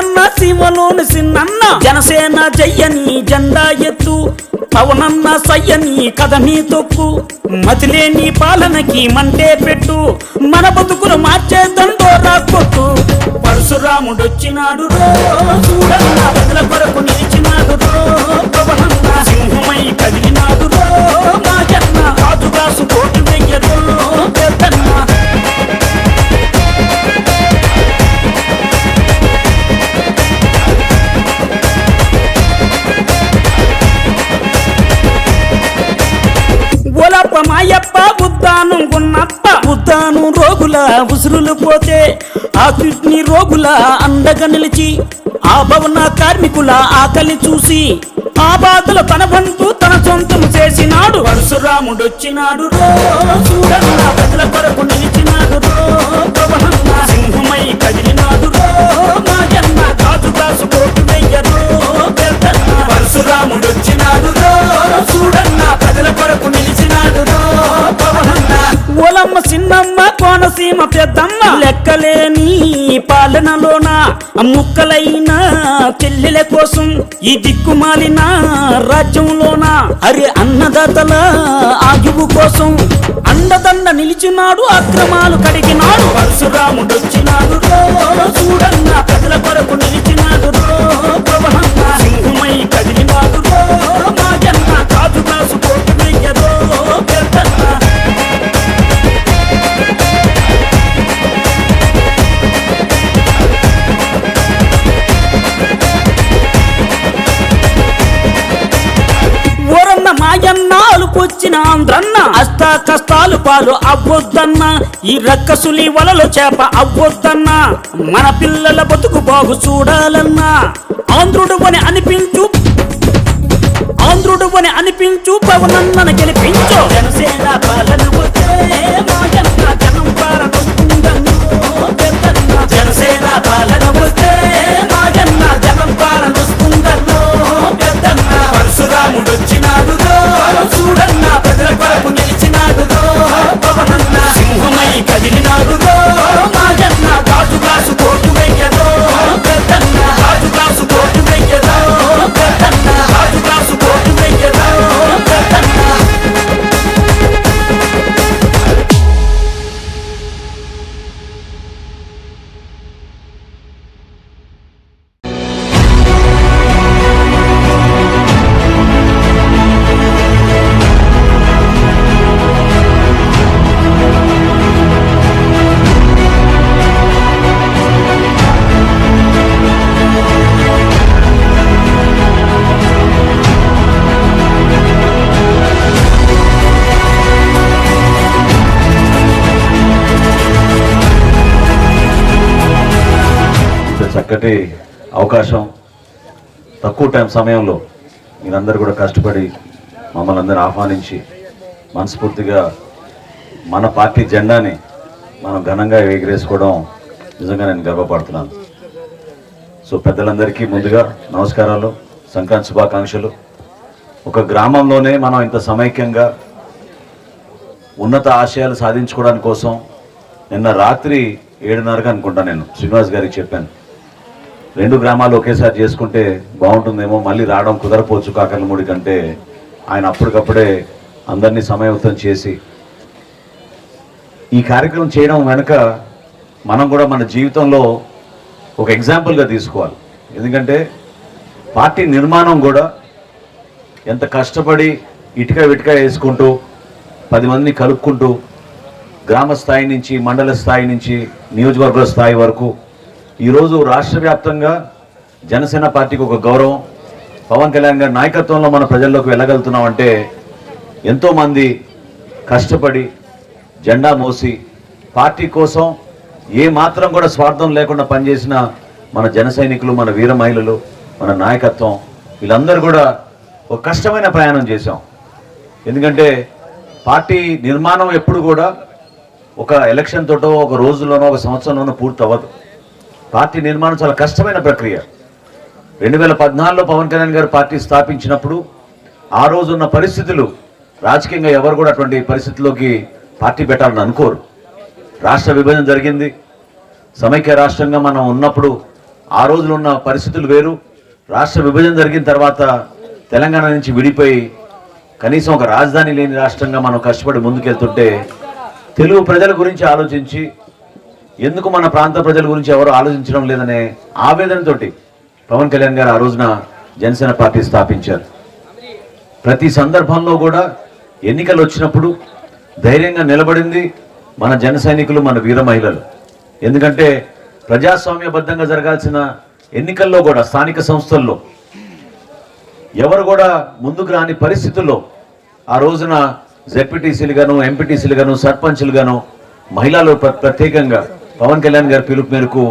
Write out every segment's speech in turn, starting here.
పవనన్న సీమలోని సిన్నన్న జనసేన జయ్యని జెండా ఎత్తు పవనన్న సయ్యని కథని తొక్కు మతిలేని పాలనకి మంటే పెట్టు మన బతుకులు మార్చే దండోరా కొట్టు పరశురాముడొచ్చినాడు రో చూడన్న ప్రజల కొరకు నిలిచినాడు రో పవనన్న సింహమై కదిలినాడు రో మా జన్న రాజుగాసు కోటి వెయ్యరు పెద్దన్న మాయప్ప ఉద్దానం గున్నప్ప ఉద్దానం రోగుల ఉసురులు పోతే ఆ కిడ్నీ రోగుల అండగా నిలిచి ఆ భవన కార్మికుల ఆకలి చూసి ఆ బాధలు తన బంధు తన సొంతం చేసినాడు పరశురాముడొచ్చినాడు రో చూడన్న ప్రజల కొరకు నిలిచినాడు రో పవనన్న సింహమై కదిలినాడు రో మా జన్న రాజుగాసు కోటి వెయ్యరు పెద్దన్న పరశురాముడొచ్చినాడు రో చూడన్న ప్రజల కొరకు నిలిచినాడు రో పవనన్న ఓలమ్మ చిన్నమ్మ కోనసీమ పెద్దమ్మ లెక్కలేని పాలనలోన ముక్కలైన చెల్లెల కోసం ఈ దిక్కుమాలిన రాజ్యంలోన అరే అన్నదాతల ఆయువు కోసం అండదండ నిలిచినాడు అక్రమాలు కడిగినాడు పరశురాముడొచ్చినాడు రో చూడన్న ప్రజల కొరకు నిలిచినాడు రో పవనన్న సింహమై కదిలినాడు రో మా జన్న రాజుగాసు కోటి వెయ్యరు పెద్దన్న మాయన్నాలు పొచ్చిన ఆంధ్రన్న అష్ట కష్టాలు పాలు అవ్వొద్దన్న ఈ రక్కసులి వలలో చేప అవ్వొద్దన్న మన పిల్లల బతుకు బాగు చూడాలన్నా ఆంధ్రుడు అని అనిపించు పవనన్నను గెలిపించు జనసేన పాలన వస్తే మా జన్న జనం పాలన వస్తుందన్నో పెద్దన్న జనసేన పాలన వస్తే మా జన్న జనం పాలన వస్తుందన్నో పెద్దన్న పరశురాముడొచ్చినాడు చూడన్న ప్రజల కొరకు నిలిచినాడు పవనన్న సింహమై కదిలినాడు మా జన్న రాజుగాసు కోటి వెయ్యరు పెద్దన్న రాజుగాసు కోటి వెయ్యరు పెద్దన్న రాజుగాసు కోటి వెయ్యరు పెద్దన్న చక్కటి అవకాశం తక్కువ టైం సమయంలో మీరందరూ కూడా కష్టపడి మమ్మల్ని అందరూ ఆహ్వానించి మనస్ఫూర్తిగా మన పార్టీ జెండాని మనం ఘనంగా ఎగిరేసుకోవడం నిజంగా నేను గర్వపడుతున్నాను. సో పెద్దలందరికీ ముందుగా నమస్కారాలు, సంక్రాంతి శుభాకాంక్షలు. ఒక గ్రామంలోనే మనం ఇంత సమైక్యంగా ఉన్నత ఆశయాలు సాధించుకోవడానికి కోసం నిన్న రాత్రి 7:30 అనుకుంటా నేను శ్రీనివాస్ గారికి చెప్పాను, 2 గ్రామాలు ఒకేసారి చేసుకుంటే బాగుంటుందేమో, మళ్ళీ రావడం కుదరపోవచ్చు కాకర్లమూడి కంటే. ఆయన అప్పటికప్పుడే అందరినీ సమయయుతం చేసి ఈ కార్యక్రమం చేయడం వెనుక మనం కూడా మన జీవితంలో ఒక ఎగ్జాంపుల్గా తీసుకోవాలి. ఎందుకంటే పార్టీ నిర్మాణం కూడా ఎంత కష్టపడి ఇటుక విటుక వేసుకుంటూ 10 మందిని కలుపుకుంటూ గ్రామ స్థాయి నుంచి మండల స్థాయి నుంచి నియోజకవర్గ స్థాయి వరకు ఈరోజు రాష్ట్ర వ్యాప్తంగా జనసేన పార్టీకి ఒక గౌరవం, పవన్ కళ్యాణ్ గారి నాయకత్వంలో మన ప్రజల్లోకి వెళ్ళగలుగుతున్నామంటే ఎంతోమంది కష్టపడి జెండా మోసి పార్టీ కోసం ఏ మాత్రం కూడా స్వార్థం లేకుండా పనిచేసిన మన జన సైనికులు, మన వీర మహిళలు, మన నాయకత్వం, వీళ్ళందరూ కూడా ఒక కష్టమైన ప్రయాణం చేశాం. ఎందుకంటే పార్టీ నిర్మాణం ఎప్పుడు కూడా ఒక ఎలక్షన్ తోటో ఒక రోజులోనో ఒక సంవత్సరంలోనో పూర్తి అవ్వదు. పార్టీ నిర్మాణం చాలా కష్టమైన ప్రక్రియ. 2014లో పవన్ కళ్యాణ్ గారు పార్టీ స్థాపించినప్పుడు ఆ రోజున్న పరిస్థితులు రాజకీయంగా ఎవరు కూడా అటువంటి పరిస్థితుల్లోకి పార్టీ పెట్టాలని అనుకోరు. రాష్ట్ర విభజన జరిగింది, సమైక్య రాష్ట్రంగా మనం ఉన్నప్పుడు ఆ రోజులు ఉన్న పరిస్థితులు వేరు. రాష్ట్ర విభజన జరిగిన తర్వాత తెలంగాణ నుంచి విడిపోయి కనీసం ఒక రాజధాని లేని రాష్ట్రంగా మనం కష్టపడి ముందుకెళ్తుంటే తెలుగు ప్రజల గురించి ఆలోచించి ఎందుకు మన ప్రాంత ప్రజల గురించి ఎవరు ఆలోచించడం లేదనే ఆవేదనతోటి పవన్ కళ్యాణ్ గారు ఆ రోజున జనసేన పార్టీ స్థాపించారు. ప్రతి సందర్భంలో కూడా ఎన్నికలు వచ్చినప్పుడు ధైర్యంగా నిలబడింది మన జన సైనికులు, మన వీర మహిళలు. ఎందుకంటే ప్రజాస్వామ్యబద్ధంగా జరగాల్సిన ఎన్నికల్లో కూడా స్థానిక సంస్థల్లో ఎవరు కూడా ముందుకు రాని పరిస్థితుల్లో ఆ రోజున జెడ్పీటీసీలు గాను, ఎంపీటీసీలు గాను, సర్పంచ్లు గాను మహిళలు ప్రత్యేకంగా పవన్ కళ్యాణ్ గారి పిలుపు మేరకు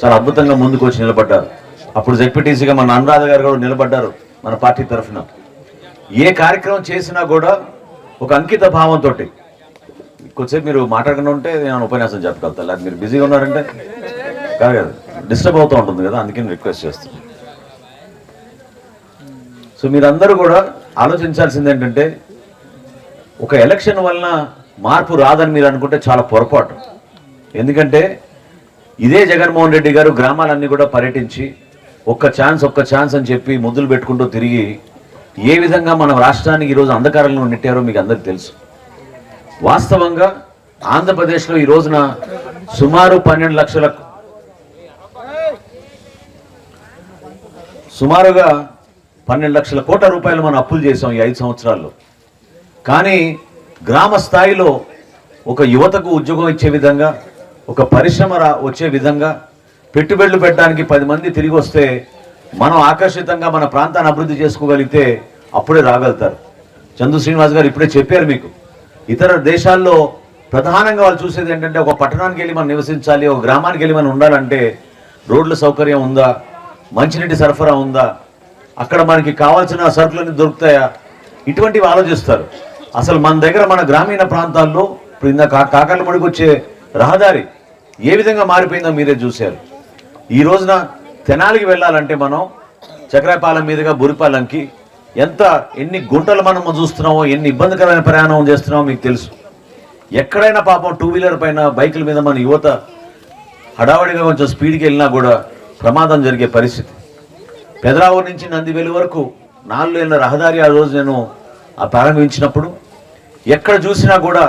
చాలా అద్భుతంగా ముందుకు వచ్చి నిలబడ్డారు. అప్పుడు జెడ్పీటీసీగా మన అనురాధ గారు కూడా నిలబడ్డారు మన పార్టీ తరఫున. ఏ కార్యక్రమం చేసినా కూడా ఒక అంకిత భావంతో. కొద్దిసేపు మీరు మాట్లాడకుండా ఉంటే నేను ఉపన్యాసం చెప్పగలుగుతాను, అది మీరు బిజీగా ఉన్నారంటే కాదు కదా, డిస్టర్బ్ అవుతూ ఉంటుంది కదా, అందుకని రిక్వెస్ట్ చేస్తాను. సో మీరందరూ కూడా ఆలోచించాల్సింది ఏంటంటే ఒక ఎలక్షన్ వలన మార్పు రాదని మీరు అనుకుంటే చాలా పొరపాటు. ఎందుకంటే ఇదే జగన్మోహన్ రెడ్డి గారు గ్రామాలన్నీ కూడా పర్యటించి ఒక్క ఛాన్స్ అని చెప్పి ముద్దులు పెట్టుకుంటూ తిరిగి ఏ విధంగా మన రాష్ట్రానికి ఈరోజు అంధకారంలో నెట్టారో మీకు అందరికీ తెలుసు. వాస్తవంగా ఆంధ్రప్రదేశ్లో ఈ రోజున సుమారు 12 లక్షల కోట్ల రూపాయలు మనం అప్పులు చేసాం ఈ 5 సంవత్సరాల్లో. కానీ గ్రామ స్థాయిలో ఒక యువతకు ఉద్యోగం ఇచ్చే విధంగా, ఒక పరిశ్రమ వచ్చే విధంగా, పెట్టుబడులు పెట్టడానికి 10 మంది తిరిగి వస్తే మనం ఆకర్షితంగా మన ప్రాంతాన్ని అభివృద్ధి చేసుకోగలిగితే అప్పుడే రాగలుగుతారు. చందు శ్రీనివాస్ గారు ఇప్పుడే చెప్పారు మీకు. ఇతర దేశాల్లో ప్రధానంగా వాళ్ళు చూసేది ఏంటంటే ఒక పట్టణానికి వెళ్ళి మనం నివసించాలి, ఒక గ్రామానికి వెళ్ళి మనం ఉండాలంటే రోడ్ల సౌకర్యం ఉందా, మంచినీటి సరఫరా ఉందా, అక్కడ మనకి కావాల్సిన సరుకులన్నీ దొరుకుతాయా, ఇటువంటివి ఆలోచిస్తారు. అసలు మన దగ్గర మన గ్రామీణ ప్రాంతాల్లో ఇప్పుడు ఇందాక కాకర్లమడికి వచ్చే రహదారి ఏ విధంగా మారిపోయిందో మీరే చూశారు. ఈ రోజున తెనాలికి వెళ్ళాలంటే మనం చక్రాయపాలెం మీదుగా బురిపాలెంకి ఎన్ని గుంటలు మనం చూస్తున్నామో, ఎన్ని ఇబ్బందికరమైన ప్రయాణం చేస్తున్నామో మీకు తెలుసు. ఎక్కడైనా పాపం 2 వీలర్ పైన బైకుల మీద మన యువత హడావడిగా కొంచెం స్పీడ్కి వెళ్ళినా కూడా ప్రమాదం జరిగే పరిస్థితి. పెదరావూరు నుంచి నందివేలు వరకు 4 లేన్ల రహదారి ఆ రోజు నేను ప్రారంభించినప్పుడు ఎక్కడ చూసినా కూడా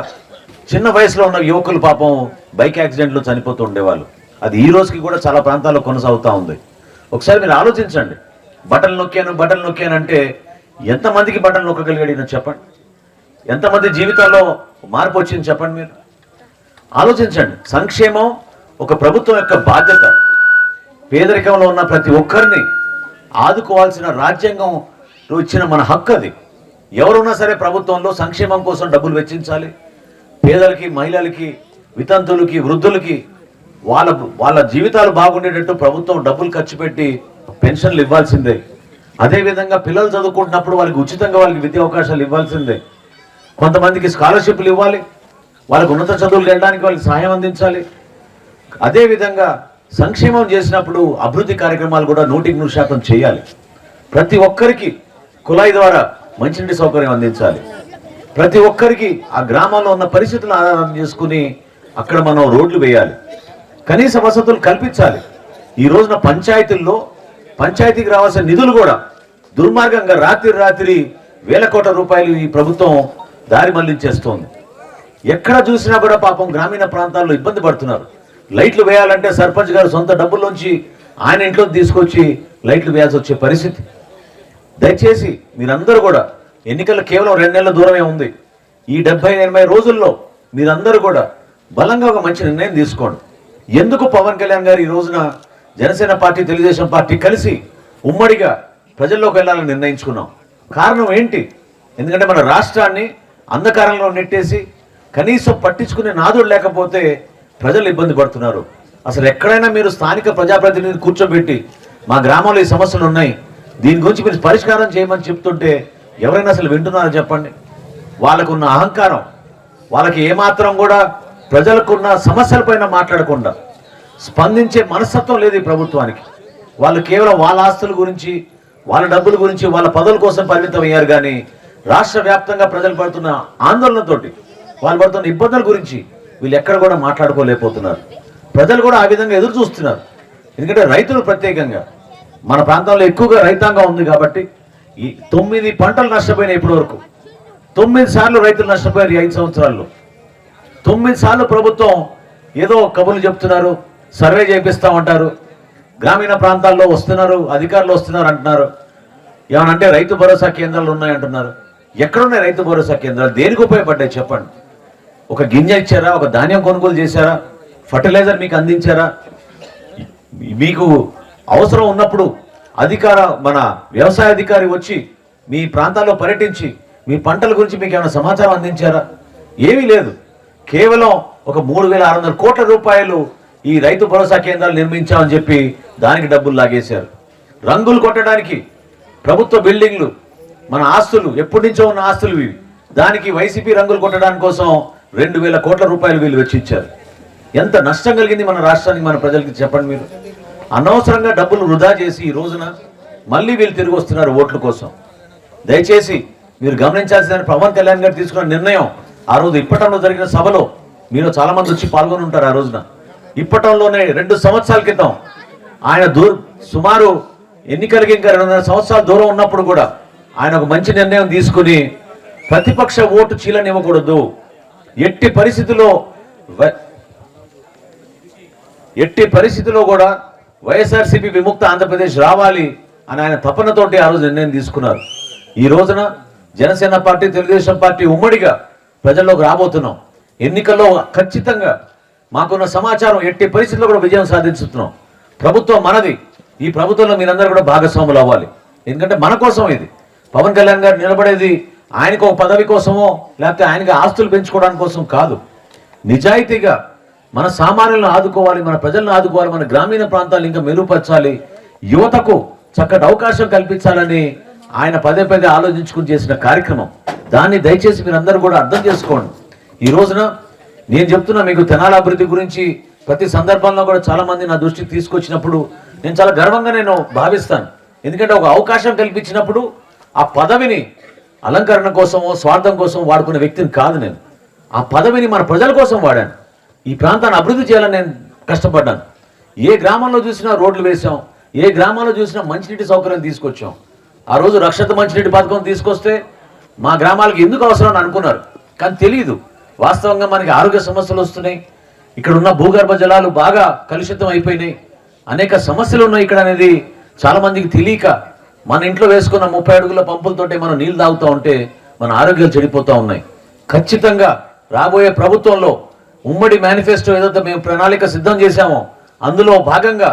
చిన్న వయసులో ఉన్న యువకులు పాపం బైక్ యాక్సిడెంట్లో చనిపోతూ ఉండేవాళ్ళు. అది ఈ రోజుకి కూడా చాలా ప్రాంతాల్లో కొనసాగుతూ ఉంది. ఒకసారి మీరు ఆలోచించండి. బటన్ నొక్కానంటే ఎంతమందికి బటన్ నొక్కగలిగాడు చెప్పండి, ఎంతమంది జీవితాల్లో మార్పు వచ్చింది చెప్పండి. మీరు ఆలోచించండి. సంక్షేమం ఒక ప్రభుత్వం యొక్క బాధ్యత. పేదరికంలో ఉన్న ప్రతి ఒక్కరిని ఆదుకోవాల్సిన రాజ్యాంగం ఇచ్చిన మన హక్కు అది. ఎవరున్నా సరే ప్రభుత్వంలో సంక్షేమం కోసం డబ్బులు వెచ్చించాలి. పేదలకి, మహిళలకి, వితంతులకి, వృద్ధులకి వాళ్ళ జీవితాలు బాగుండేటట్టు ప్రభుత్వం డబ్బులు ఖర్చు పెట్టి పెన్షన్లు ఇవ్వాల్సిందే. అదేవిధంగా పిల్లలు చదువుకుంటున్నప్పుడు వాళ్ళకి ఉచితంగా వాళ్ళకి విద్యా అవకాశాలు ఇవ్వాల్సిందే. కొంతమందికి స్కాలర్షిప్లు ఇవ్వాలి, వాళ్ళకు ఉన్నత చదువులు వెళ్ళడానికి వాళ్ళకి సహాయం అందించాలి. అదేవిధంగా సంక్షేమం చేసినప్పుడు అభివృద్ధి కార్యక్రమాలు కూడా 100% చేయాలి. ప్రతి ఒక్కరికి కుళాయి ద్వారా మంచినీటి సౌకర్యం అందించాలి. ప్రతి ఒక్కరికి ఆ గ్రామంలో ఉన్న పరిస్థితులను ఆధారం చేసుకుని అక్కడ మనం రోడ్లు వేయాలి, కనీస వసతులు కల్పించాలి. ఈ రోజున పంచాయతీకి రావాల్సిన నిధులు కూడా దుర్మార్గంగా రాత్రి వేల కోట్ల రూపాయలు ఈ ప్రభుత్వం దారి మళ్లించేస్తోంది. ఎక్కడ చూసినా కూడా పాపం గ్రామీణ ప్రాంతాల్లో ఇబ్బంది పడుతున్నారు. లైట్లు వేయాలంటే సర్పంచ్ గారు సొంత డబ్బుల్లోంచి ఆయన ఇంట్లో తీసుకొచ్చి లైట్లు వేయాల్సి వచ్చే పరిస్థితి. దయచేసి మీరందరూ కూడా ఎన్నికలు కేవలం 2 నెలల దూరమే ఉంది. ఈ 70-80 రోజుల్లో మీరందరూ కూడా బలంగా ఒక మంచి నిర్ణయం తీసుకోండి. ఎందుకు పవన్ కళ్యాణ్ గారు ఈ రోజున జనసేన పార్టీ, తెలుగుదేశం పార్టీ కలిసి ఉమ్మడిగా ప్రజల్లోకి వెళ్ళాలని నిర్ణయించుకున్నాం? కారణం ఏంటి? ఎందుకంటే మన రాష్ట్రాన్ని అంధకారంలో నెట్టేసి కనీసం పట్టించుకునే నాదుడు లేకపోతే ప్రజలు ఇబ్బంది పడుతున్నారు. అసలు ఎక్కడైనా మీరు స్థానిక ప్రజాప్రతినిధిని కూర్చోబెట్టి మా గ్రామంలో ఈ సమస్యలు ఉన్నాయి, దీని గురించి మీరు పరిష్కారం చేయమని చెప్తుంటే ఎవరైనా అసలు వింటున్నారో చెప్పండి. వాళ్ళకున్న అహంకారం, వాళ్ళకి ఏమాత్రం కూడా ప్రజలకున్న సమస్యలపైన మాట్లాడకుండా స్పందించే మనస్తత్వం లేదు ఈ ప్రభుత్వానికి. వాళ్ళు కేవలం వాళ్ళ ఆస్తుల గురించి, వాళ్ళ డబ్బుల గురించి, వాళ్ళ పదవుల కోసం పరిమితం అయ్యారు. కానీ రాష్ట్ర వ్యాప్తంగా ప్రజలు పడుతున్న ఆందోళనతోటి, వాళ్ళు పడుతున్న ఇబ్బందుల గురించి వీళ్ళు ఎక్కడ కూడా మాట్లాడుకోలేకపోతున్నారు. ప్రజలు కూడా ఆ విధంగా ఎదురు చూస్తున్నారు. ఎందుకంటే రైతులు ప్రత్యేకంగా మన ప్రాంతంలో ఎక్కువగా రైతాంగం ఉంది కాబట్టి ఈ 9 పంటలు నష్టపోయినాయి ఇప్పటి వరకు. 9 సార్లు రైతులు నష్టపోయారు ఈ 5 సంవత్సరాల్లో. 9 సార్లు ప్రభుత్వం ఏదో కబుర్లు చెప్తున్నారు, సర్వే చేపిస్తామంటారు, గ్రామీణ ప్రాంతాల్లో వస్తున్నారు, అధికారులు వస్తున్నారు అంటున్నారు. ఏమనంటే రైతు భరోసా కేంద్రాలు ఉన్నాయంటున్నారు. ఎక్కడున్నాయి రైతు భరోసా కేంద్రాలు? దేనికి ఉపయోగపడ్డాయి చెప్పండి? ఒక గింజ ఇచ్చారా? ఒక ధాన్యం కొనుగోలు చేశారా? ఫర్టిలైజర్ మీకు అందించారా? మీకు అవసరం ఉన్నప్పుడు మన వ్యవసాయ అధికారి వచ్చి మీ ప్రాంతాల్లో పర్యటించి మీ పంటల గురించి మీకు ఏమైనా సమాచారం అందించారా? ఏమీ లేదు. కేవలం ఒక 3,600 కోట్ల రూపాయలు ఈ రైతు భరోసా కేంద్రాలు నిర్మించామని చెప్పి దానికి డబ్బులు లాగేశారు. రంగులు కొట్టడానికి ప్రభుత్వ బిల్డింగ్లు, మన ఆస్తులు, ఎప్పటి నుంచో ఉన్న ఆస్తులు ఇవి, దానికి వైసీపీ రంగులు కొట్టడానికి కోసం 2,000 కోట్ల రూపాయలు వీళ్ళు వెచ్చించారు. ఎంత నష్టం కలిగింది మన రాష్ట్రానికి, మన ప్రజలకి చెప్పండి మీరు. అనవసరంగా డబ్బులు వృధా చేసి ఈ రోజున మళ్ళీ వీళ్ళు తిరిగి వస్తున్నారు ఓట్ల కోసం. దయచేసి మీరు గమనించాల్సిన పవన్ కళ్యాణ్ గారు తీసుకున్న నిర్ణయం, ఆ రోజు ఇప్పటంలో జరిగిన సభలో మీరు చాలా మంది వచ్చి పాల్గొని ఉంటారు. ఆ రోజున ఇప్పటంలోనే 2 సంవత్సరాల క్రితం ఆయన సుమారు ఎన్నికలకి ఇంకా 2.5 సంవత్సరాల దూరం ఉన్నప్పుడు కూడా ఆయన ఒక మంచి నిర్ణయం తీసుకుని ప్రతిపక్ష ఓటు చీలనివ్వకూడదు, ఎట్టి పరిస్థితుల్లో కూడా వైఎస్ఆర్సీపీ విముక్త ఆంధ్రప్రదేశ్ రావాలి అని ఆయన తపనతోటి ఆ రోజు నిర్ణయం తీసుకున్నారు. ఈ రోజున జనసేన పార్టీ, తెలుగుదేశం పార్టీ ఉమ్మడిగా ప్రజల్లోకి రాబోతున్నాం. ఎన్నికల్లో ఖచ్చితంగా మాకున్న సమాచారం ఎట్టి పరిస్థితుల్లో కూడా విజయం సాధించుతున్నాం. ప్రభుత్వం మనది. ఈ ప్రభుత్వంలో మీరందరూ కూడా భాగస్వాములు అవ్వాలి. ఎందుకంటే మన కోసం ఇది. పవన్ కళ్యాణ్ గారు నిలబడేది ఆయనకు ఒక పదవి కోసమో లేకపోతే ఆయనకి ఆస్తులు పెంచుకోవడానికి కోసం కాదు. నిజాయితీగా మన సామాన్యులను ఆదుకోవాలి, మన ప్రజలను ఆదుకోవాలి, మన గ్రామీణ ప్రాంతాలను ఇంకా మెరుగుపరచాలి, యువతకు చక్కటి అవకాశం కల్పించాలని ఆయన పదే ఆలోచించుకుని చేసిన కార్యక్రమం. దాన్ని దయచేసి మీరందరూ కూడా అర్థం చేసుకోండి. ఈ రోజున నేను చెప్తున్నా మీకు తెనాలి అభివృద్ధి గురించి ప్రతి సందర్భంలో కూడా చాలా మంది నా దృష్టికి తీసుకొచ్చినప్పుడు నేను చాలా గర్వంగా భావిస్తాను. ఎందుకంటే ఒక అవకాశం కల్పించినప్పుడు ఆ పదవిని అలంకరణ కోసమో స్వార్థం కోసం వాడుకునే వ్యక్తిని కాదు నేను. ఆ పదవిని మన ప్రజల కోసం వాడాను. ఈ ప్రాంతాన్ని అభివృద్ధి చేయాలని నేను కష్టపడ్డాను. ఏ గ్రామంలో చూసినా రోడ్లు వేసాం, ఏ గ్రామంలో చూసినా మంచినీటి సౌకర్యం తీసుకొచ్చాం. ఆ రోజు రక్షిత మంచినీటి పథకం తీసుకొస్తే మా గ్రామాలకు ఎందుకు అవసరం అని అనుకున్నారు, కానీ తెలియదు. వాస్తవంగా మనకి ఆరోగ్య సమస్యలు వస్తున్నాయి, ఇక్కడ ఉన్న భూగర్భ జలాలు బాగా కలుషితం అయిపోయినాయి, అనేక సమస్యలు ఉన్నాయి ఇక్కడ అనేది చాలా మందికి తెలియక మన ఇంట్లో వేసుకున్న 30 అడుగుల పంపులతోటే మనం నీళ్లు తాగుతూ ఉంటే మన ఆరోగ్యాలు చెడిపోతూ ఉన్నాయి. ఖచ్చితంగా రాబోయే ప్రభుత్వంలో ఉమ్మడి మేనిఫెస్టో ఏదైతే మేము ప్రణాళిక సిద్ధం చేశామో అందులో భాగంగా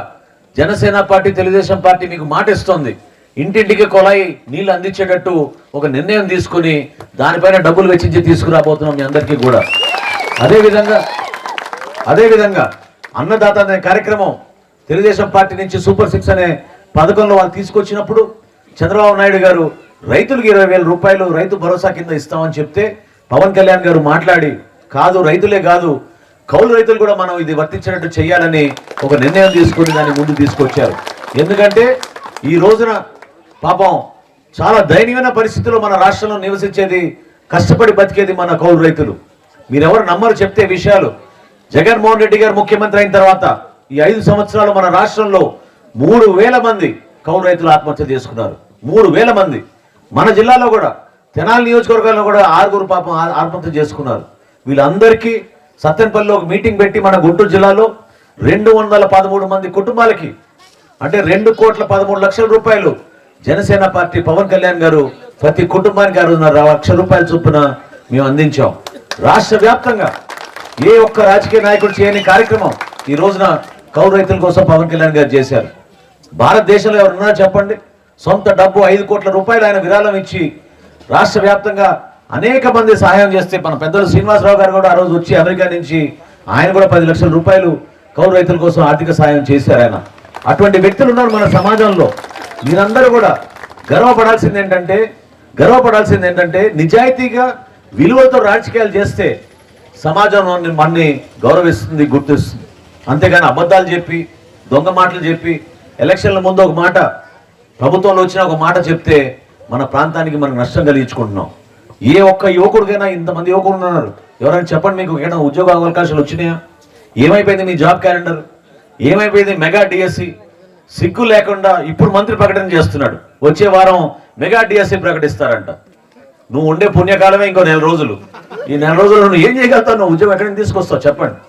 జనసేన పార్టీ, తెలుగుదేశం పార్టీ మీకు మాట ఇస్తోంది. ఇంటింటికి కొలాయి నీళ్లు అందించేటట్టు ఒక నిర్ణయం తీసుకుని దానిపైన డబ్బులు వెచ్చించి తీసుకురాబోతున్నాం మీ అందరికీ కూడా. అదేవిధంగా అన్నదాత అనే కార్యక్రమం తెలుగుదేశం పార్టీ నుంచి సూపర్ 6 అనే పథకంలో వాళ్ళు తీసుకొచ్చినప్పుడు చంద్రబాబు నాయుడు గారు రైతులకు 20,000 రూపాయలు రైతు భరోసా కింద ఇస్తామని చెప్తే పవన్ కళ్యాణ్ గారు మాట్లాడి కాదు, రైతులే కాదు, కౌలు రైతులు కూడా మనం ఇది వర్తించేటట్టు చేయాలని ఒక నిర్ణయం తీసుకుని దాన్ని ముందు తీసుకొచ్చారు. ఎందుకంటే ఈ రోజున పాపం చాలా దయనీయమైన పరిస్థితుల్లో మన రాష్ట్రంలో నివసించేది, కష్టపడి బతికేది మన కౌలు రైతులు. మీరెవరు నమ్మరు చెప్తే విషయాలు. జగన్మోహన్ రెడ్డి గారు ముఖ్యమంత్రి అయిన తర్వాత ఈ 5 సంవత్సరాలు మన రాష్ట్రంలో 3,000 మంది కౌలు రైతులు ఆత్మహత్య చేసుకున్నారు. 3,000 మంది. మన జిల్లాలో కూడా తెనాలి నియోజకవర్గాల్లో కూడా 6 పాపం ఆత్మహత్య చేసుకున్నారు. వీళ్ళందరికీ సత్తెనపల్లిలో ఒక మీటింగ్ పెట్టి మన గుంటూరు జిల్లాలో 213 మంది కుటుంబాలకి అంటే 2,13,00,000 రూపాయలు జనసేన పార్టీ పవన్ కళ్యాణ్ గారు ప్రతి కుటుంబానికి 6,50,000 రూపాయల చొప్పున మేము అందించాం. రాష్ట్ర వ్యాప్తంగా ఏ ఒక్క రాజకీయ నాయకుడు చేయని కార్యక్రమం ఈ రోజున కౌలు రైతుల కోసం పవన్ కళ్యాణ్ గారు చేశారు. భారతదేశంలో ఎవరున్నా చెప్పండి, సొంత డబ్బు 5 కోట్ల రూపాయలు ఆయన విరాళం ఇచ్చి రాష్ట్ర వ్యాప్తంగా అనేక మంది సహాయం చేస్తే మన పెద్దలు శ్రీనివాసరావు గారు కూడా ఆ రోజు వచ్చి అమెరికా నుంచి ఆయన కూడా 10 లక్షల రూపాయలు కౌలు రైతుల కోసం ఆర్థిక సహాయం చేశారు ఆయన. అటువంటి వ్యక్తులు ఉన్నారు మన సమాజంలో. మీరందరూ కూడా గర్వపడాల్సింది ఏంటంటే నిజాయితీగా విలువలతో రాజకీయాలు చేస్తే సమాజం మనని గౌరవిస్తుంది, గుర్తిస్తుంది. అంతేగాని అబద్ధాలు చెప్పి, దొంగ మాటలు చెప్పి, ఎలక్షన్ల ముందు ఒక మాట, ప్రభుత్వంలో వచ్చిన ఒక మాట చెప్తే మన ప్రాంతానికి మనం నష్టం కలిగించుకుంటున్నాం. ఏ ఒక్క యువకుడికైనా, ఇంతమంది యువకులు ఉన్నారు, ఎవరైనా చెప్పండి మీకు ఏమైనా ఉద్యోగ అవకాశాలు వచ్చినాయా? ఏమైపోయింది మీ జాబ్ క్యాలెండర్? ఏమైపోయింది? మెగా డిఎస్సి సిగ్గు లేకుండా ఇప్పుడు మంత్రి ప్రకటన చేస్తున్నాడు, వచ్చే వారం మెగా డిఎస్సి ప్రకటిస్తారంట. నువ్వు ఉండే పుణ్యకాలమే ఇంకో 4 రోజులు. ఈ 4 రోజులు నువ్వు ఏం చేయగలుగుతావు? నువ్వు ఉద్యోగం ఎక్కడి నుంచి తీసుకొస్తావు చెప్పండి?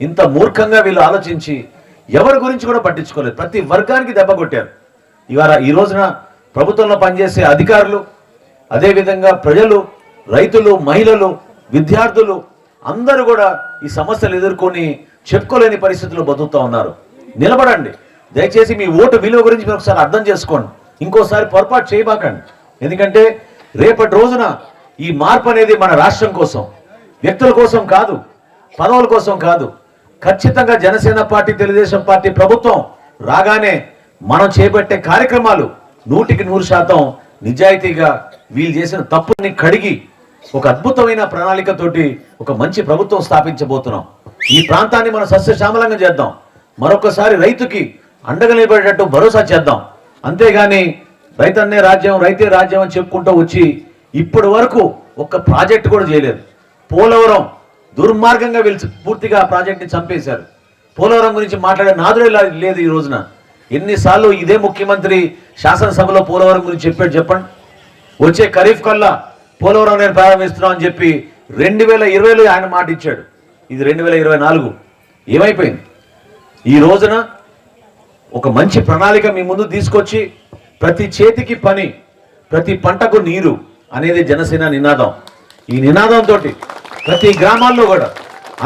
ఇంత మూర్ఖంగా వీళ్ళు ఆలోచించి ఎవరి గురించి కూడా పట్టించుకోలేదు, ప్రతి వర్గానికి దెబ్బ కొట్టారు. ఈ రోజున ప్రభుత్వంలో పనిచేసే అధికారులు, అదేవిధంగా ప్రజలు, రైతులు, మహిళలు, విద్యార్థులు అందరూ కూడా ఈ సమస్యలు ఎదుర్కొని చెప్పుకోలేని పరిస్థితుల్లో బతుకుతూ ఉన్నారు. నిలబడండి దయచేసి. మీ ఓటు విలువ గురించి మీరు ఒకసారి అర్థం చేసుకోండి, ఇంకోసారి పొరపాటు చేయబాకండి. ఎందుకంటే రేపటి రోజున ఈ మార్పు అనేది మన రాష్ట్రం కోసం, వ్యక్తుల కోసం కాదు, పదవుల కోసం కాదు. ఖచ్చితంగా జనసేన పార్టీ, తెలుగుదేశం పార్టీ ప్రభుత్వం రాగానే మనం చేపట్టే కార్యక్రమాలు 100% నిజాయితీగా వీళ్ళు చేసిన తప్పుని కడిగి ఒక అద్భుతమైన ప్రణాళికతోటి ఒక మంచి ప్రభుత్వం స్థాపించబోతున్నాం. ఈ ప్రాంతాన్ని మనం సస్యశ్యామలంగా చేద్దాం, మరొకసారి రైతుకి అండగా నిలబడేటట్టు భరోసా చేద్దాం. అంతేగాని రైతన్నే రాజ్యం, రైతే రాజ్యం అని చెప్పుకుంటూ వచ్చి ఇప్పటి వరకు ఒక్క ప్రాజెక్టు కూడా చేయలేదు. పోలవరం దుర్మార్గంగా వీళ్ళు పూర్తిగా ఆ ప్రాజెక్ట్ని చంపేశారు. పోలవరం గురించి మాట్లాడే నాదుడే లేదు ఈ రోజున. ఎన్నిసార్లు ఇదే ముఖ్యమంత్రి శాసనసభలో పోలవరం గురించి చెప్పాడు చెప్పండి? వచ్చే ఖరీఫ్ కల్లా పోలవరం నేను ప్రారంభిస్తున్నాం అని చెప్పి 2020లో ఆయన మాట ఇచ్చాడు. ఇది 2024. ఏమైపోయింది? ఈ రోజున ఒక మంచి ప్రణాళిక మీ ముందు తీసుకొచ్చి ప్రతి చేతికి పని, ప్రతి పంటకు నీరు అనేది జనసేన నినాదం. ఈ నినాదంతో ప్రతి గ్రామాల్లో కూడా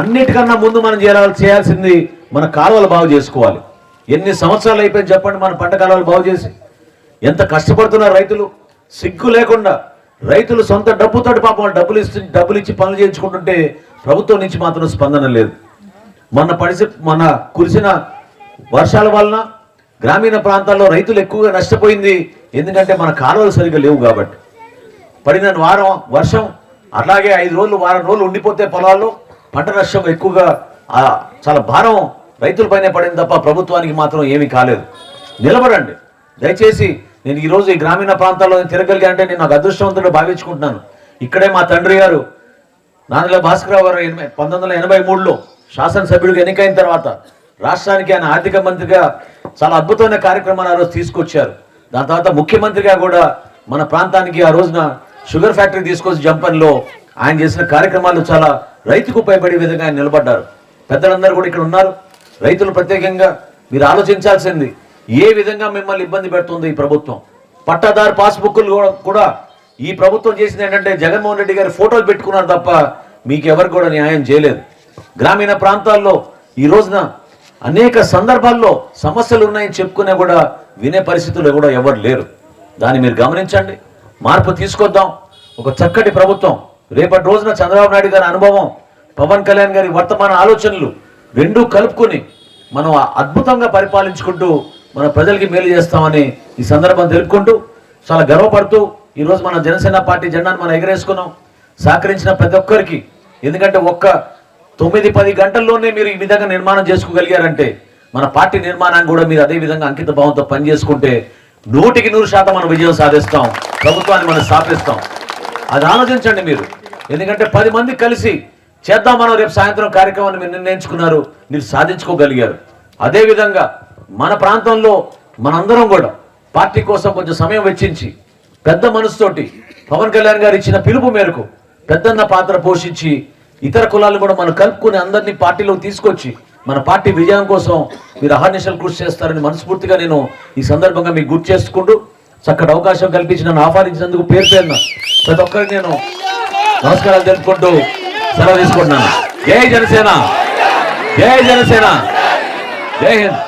అన్నిటికన్నా ముందు మనం చేయాల్సింది మన కాలువలు బాగు చేసుకోవాలి. ఎన్ని సంవత్సరాలు అయిపోయింది చెప్పండి మన పంట కాలువలు బాగు చేసి? ఎంత కష్టపడుతున్నారు రైతులు. సిగ్గు లేకుండా రైతులు సొంత డబ్బుతోటి పాపం డబ్బులు ఇచ్చి పనులు చేయించుకుంటుంటే ప్రభుత్వం నుంచి మాత్రం స్పందన లేదు. మొన్న కురిసిన వర్షాల వలన గ్రామీణ ప్రాంతాల్లో రైతులు ఎక్కువగా నష్టపోయింది. ఎందుకంటే మన కాలువలు సరిగ్గా లేవు కాబట్టి. పడిన వర్షం అలాగే 5 రోజులు, వారం రోజులు ఉండిపోతే పొలాల్లో పంట నష్టం ఎక్కువగా చాలా భారం రైతులపైనే పడింది తప్ప ప్రభుత్వానికి మాత్రం ఏమీ కాలేదు. నిలబడండి దయచేసి. నేను ఈరోజు ఈ గ్రామీణ ప్రాంతాల్లో తిరగలిగా అంటే నేను నాకు అదృష్టవంతుడు భావించుకుంటున్నాను. ఇక్కడే మా తండ్రి గారు నాదెళ్ల భాస్కరరావు గారు 1983లో శాసనసభ్యుడిగా ఎన్నికైన తర్వాత రాష్ట్రానికి ఆయన ఆర్థిక మంత్రిగా చాలా అద్భుతమైన కార్యక్రమాలు ఆ రోజు తీసుకొచ్చారు. దాని తర్వాత ముఖ్యమంత్రిగా కూడా మన ప్రాంతానికి ఆ రోజున షుగర్ ఫ్యాక్టరీ తీసుకొచ్చి జంపన్లో ఆయన చేసిన కార్యక్రమాలు చాలా రైతుకు ఉపయోగపడే విధంగా ఆయన నిలబడ్డారు. పెద్దలందరూ కూడా ఇక్కడ ఉన్నారు. రైతులు ప్రత్యేకంగా మీరు ఆలోచించాల్సింది, ఏ విధంగా మిమ్మల్ని ఇబ్బంది పెడుతుంది ఈ ప్రభుత్వం. పట్టాదారు పాస్బుక్లు కూడా ఈ ప్రభుత్వం చేసింది ఏంటంటే జగన్మోహన్ రెడ్డి గారి ఫోటోలు పెట్టుకున్నారు తప్ప మీకు ఎవరికి కూడా న్యాయం చేయలేదు. గ్రామీణ ప్రాంతాల్లో ఈ రోజున అనేక సందర్భాల్లో సమస్యలు ఉన్నాయని చెప్పుకునే కూడా వినే పరిస్థితుల్లో కూడా ఎవరు లేరు. దాన్ని మీరు గమనించండి, మార్పు తీసుకొద్దాం. ఒక చక్కటి ప్రభుత్వం రేపటి రోజున చంద్రబాబు నాయుడు గారి అనుభవం, పవన్ కళ్యాణ్ గారి వర్తమాన ఆలోచనలు రెండూ కలుపుకొని మనం అద్భుతంగా పరిపాలించుకుంటూ మన ప్రజలకి మేలు చేస్తామని ఈ సందర్భం తెలుపుకుంటూ చాలా గర్వపడుతూ ఈరోజు మన జనసేన పార్టీ జెండాను మనం ఎగరేసుకున్నాం. సహకరించిన ప్రతి ఒక్కరికి, ఎందుకంటే ఒక్క 9-10 గంటల్లోనే మీరు ఈ విధంగా నిర్మాణం చేసుకోగలిగారంటే మన పార్టీ నిర్మాణాన్ని కూడా మీరు అదే విధంగా అంకిత భావంతో పనిచేసుకుంటే 100% మనం విజయం సాధిస్తాం, ప్రభుత్వాన్ని మనం స్థాపిస్తాం. అది ఆలోచించండి మీరు. ఎందుకంటే 10 మంది కలిసి చేద్దాం మనం రేపు సాయంత్రం కార్యక్రమాన్ని మీరు నిర్ణయించుకున్నారు, మీరు సాధించుకోగలిగారు. అదేవిధంగా మన ప్రాంతంలో మనందరం కూడా పార్టీ కోసం కొంచెం సమయం వెచ్చించి పెద్ద మనసుతోటి పవన్ కళ్యాణ్ గారు ఇచ్చిన పిలుపు మేరకు పెద్దన్న పాత్ర పోషించి ఇతర కులాలు కూడా మనం కలుపుకుని అందరినీ పార్టీలోకి తీసుకొచ్చి మన పార్టీ విజయం కోసం మీరు అహర్నిశలు కృషి చేస్తారని మనస్ఫూర్తిగా నేను ఈ సందర్భంగా మీకు గుర్తు చేసుకుంటూ చక్కటి అవకాశం కల్పించి నన్ను ఆహ్వానించినందుకు పేరున ప్రతి ఒక్కరికి నేను నమస్కారాలు తెలుపుకుంటూ సెలవు తీసుకుంటున్నాను. జై జనసేన, జై జనసేన, జై హింద్.